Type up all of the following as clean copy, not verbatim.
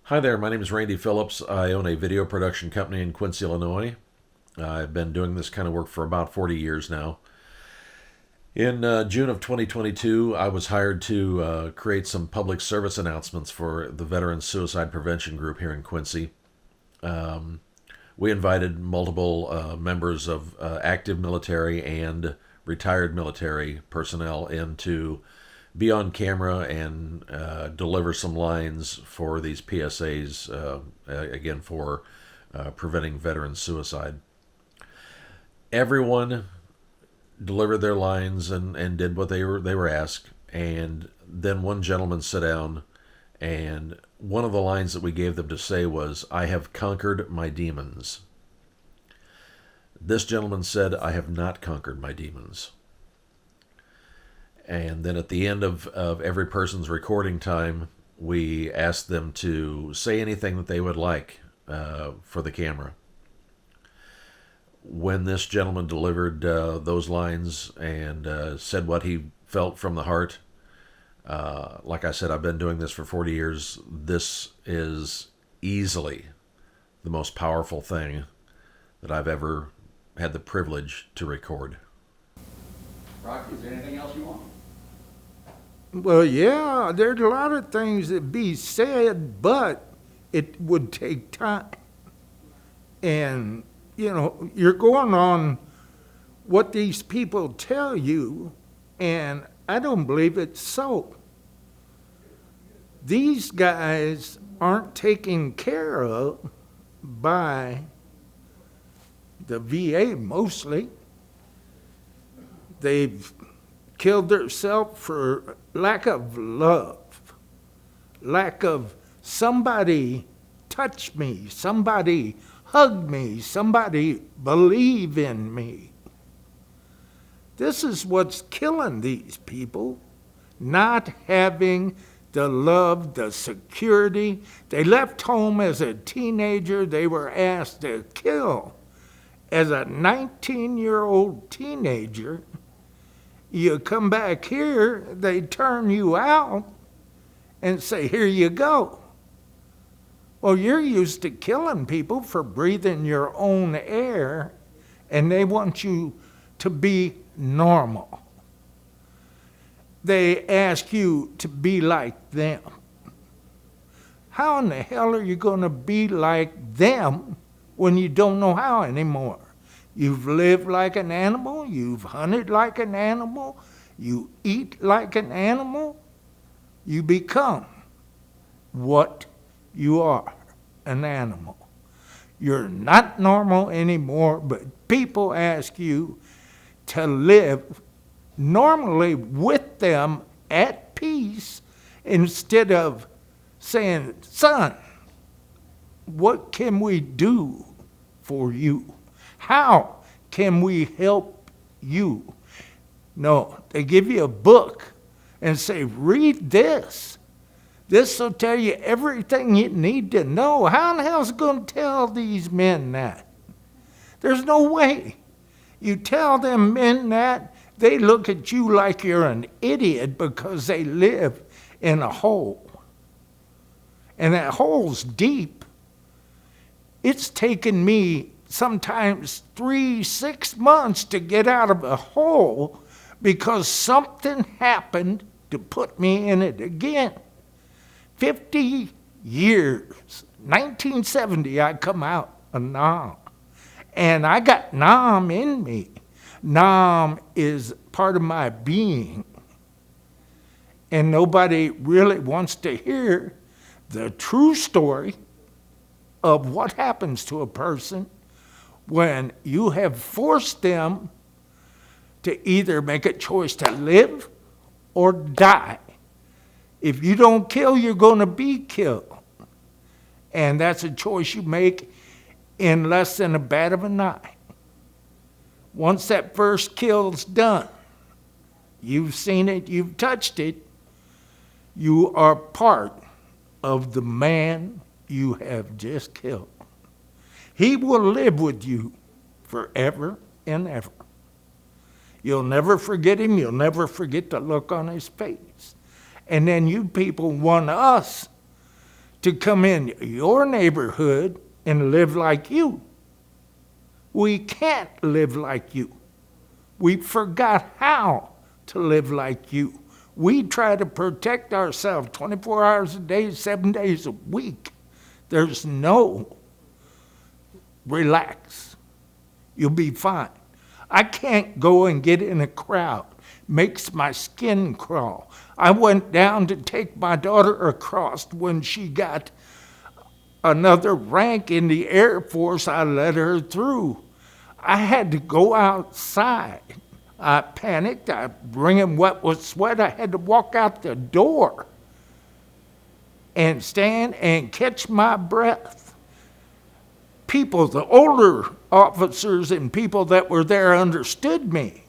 Hi there, my name is Randy Phillips. I own a video production company in Quincy, Illinois. I've been doing this kind of work for about 40 years now. In June of 2022, I was hired to create some public service announcements for the Veterans Suicide Prevention Group here in Quincy. Um, we invited multiple members of active military and retired military personnel in to be on camera and deliver some lines for these PSAs, again, for preventing veteran suicide. Everyone delivered their lines and did what they were asked. And then one gentleman sat down, and one of the lines that we gave them to say was, "I have conquered my demons." This gentleman said, "I have not conquered my demons." And then at the end of every person's recording time, we asked them to say anything that they would like for the camera. When this gentleman delivered those lines and said what he felt from the heart, like I said, I've been doing this for 40 years. This is easily the most powerful thing that I've ever had the privilege to record. Rocky, is there anything else you want? Well, yeah, there's a lot of things that be said, but it would take time. And, you're going on what these people tell you, and I don't believe it's so. These guys aren't taken care of by the VA mostly. They've killed themselves for lack of love, lack of somebody touch me, somebody hug me, somebody believe in me. This is what's killing these people, not having the love, the security. They left home as a teenager. They were asked to kill. As a 19-year-old teenager, you come back here, they turn you out and say, "Here you go." Well, you're used to killing people for breathing your own air, and they want you to be normal. They ask you to be like them. How in the hell are you going to be like them when you don't know how anymore? You've lived like an animal, you've hunted like an animal, you eat like an animal, you become what you are, an animal. You're not normal anymore, but people ask you to live normally with them at peace instead of saying, "Son, what can we do for you? How can we help you?" No, they give you a book and say, "Read this. This will tell you everything you need to know." How in the hell is it going to tell these men that? There's no way. You tell them men that, they look at you like you're an idiot because they live in a hole. And that hole's deep. It's taken me sometimes 3-6 months to get out of a hole because something happened to put me in it again. 50 years. 1970, I come out of Nam. And I got Nam in me. Nam is part of my being. And nobody really wants to hear the true story of what happens to a person when you have forced them to either make a choice to live or die. If you don't kill, you're going to be killed. And that's a choice you make in less than a bat of an eye. Once that first kill's done, you've seen it, you've touched it, you are part of the man you have just killed. He will live with you forever and ever. You'll never forget him. You'll never forget the look on his face. And then you people want us to come in your neighborhood and live like you. We can't live like you. We forgot how to live like you. We try to protect ourselves 24 hours a day, 7 days a week. There's no relax. You'll be fine. I can't go and get in a crowd. Makes my skin crawl. I went down to take my daughter across when she got another rank in the Air Force. I let her through. I had to go outside. I panicked. I wringing wet with sweat. I had to walk out the door and stand and catch my breath. People, the older officers and people that were there understood me.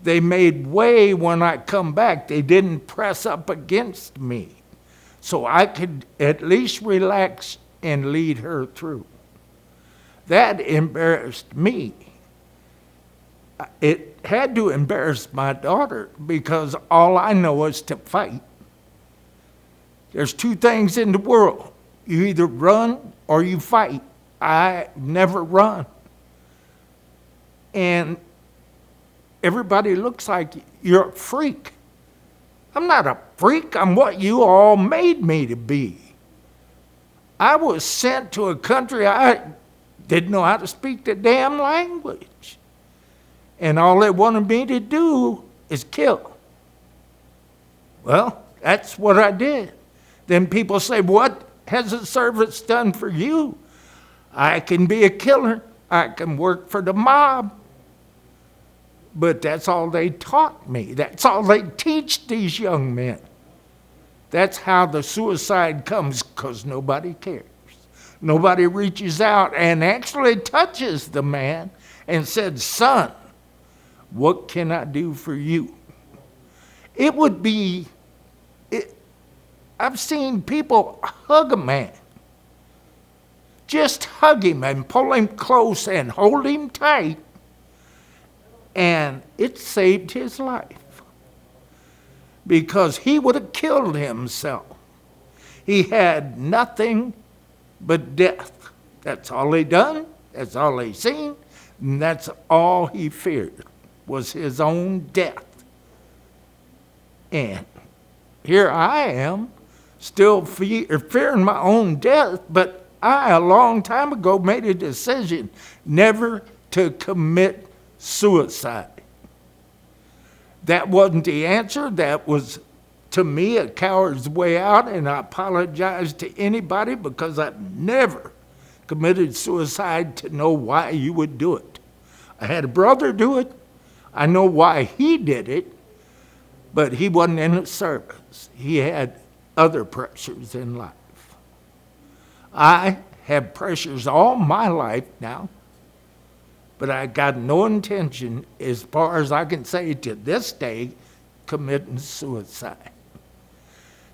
They made way when I come back. They didn't press up against me. So I could at least relax and lead her through. That embarrassed me. It had to embarrass my daughter because all I know is to fight. There's two things in the world. You either run or you fight. I never run. And everybody looks like you're a freak. I'm not a freak. I'm what you all made me to be. I was sent to a country I didn't know how to speak the damn language. And all they wanted me to do is kill. Well, that's what I did. Then people say, what has the service done for you? I can be a killer. I can work for the mob. But that's all they taught me. That's all they teach these young men. That's how the suicide comes, because nobody cares. Nobody reaches out and actually touches the man and said, son, what can I do for you? It would be, I've seen people hug a man. Just hug him and pull him close and hold him tight. And it saved his life. Because he would have killed himself. He had nothing but death. That's all he done. That's all he seen. And that's all he feared, was his own death. And here I am, still fearing my own death, but I, a long time ago, made a decision never to commit suicide. That wasn't the answer. That was, to me, a coward's way out, and I apologize to anybody because I've never committed suicide to know why you would do it. I had a brother do it. I know why he did it, but he wasn't in the service. He had other pressures in life. I have pressures all my life now, but I got no intention, as far as I can say to this day, committing suicide.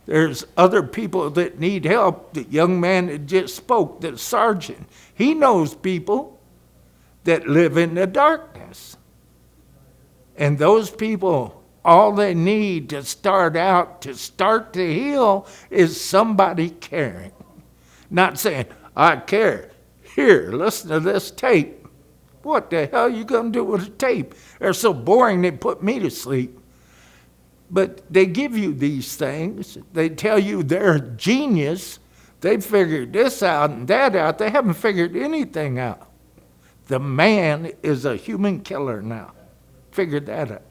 There's other people that need help. The young man that just spoke, the sergeant, he knows people that live in the darkness. And those people, all they need to start to heal, is somebody caring. Not saying, I care. Here, listen to this tape. What the hell are you going to do with a tape? They're so boring they put me to sleep. But they give you these things. They tell you they're a genius. They figured this out and that out. They haven't figured anything out. The man is a human killer now. Figured that out.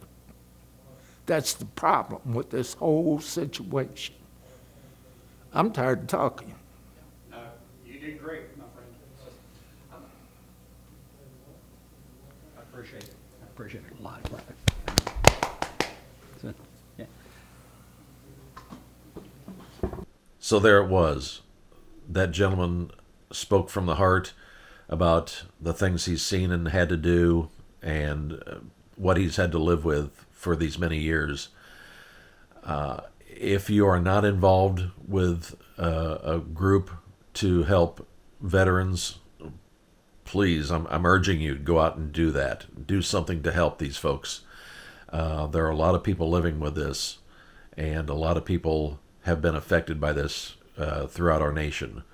That's the problem with this whole situation. I'm tired of talking. No, you did great, my friend. I appreciate it. I appreciate it a lot. So, yeah. So there it was. That gentleman spoke from the heart about the things he's seen and had to do, and what he's had to live with for these many years. If you are not involved with a group to help veterans, please, I'm urging you to go out and do that. Do something to help these folks. There are a lot of people living with this, and a lot of people have been affected by this throughout our nation.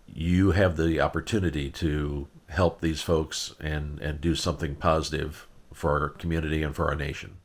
You have the opportunity to help these folks and do something positive for our community and for our nation.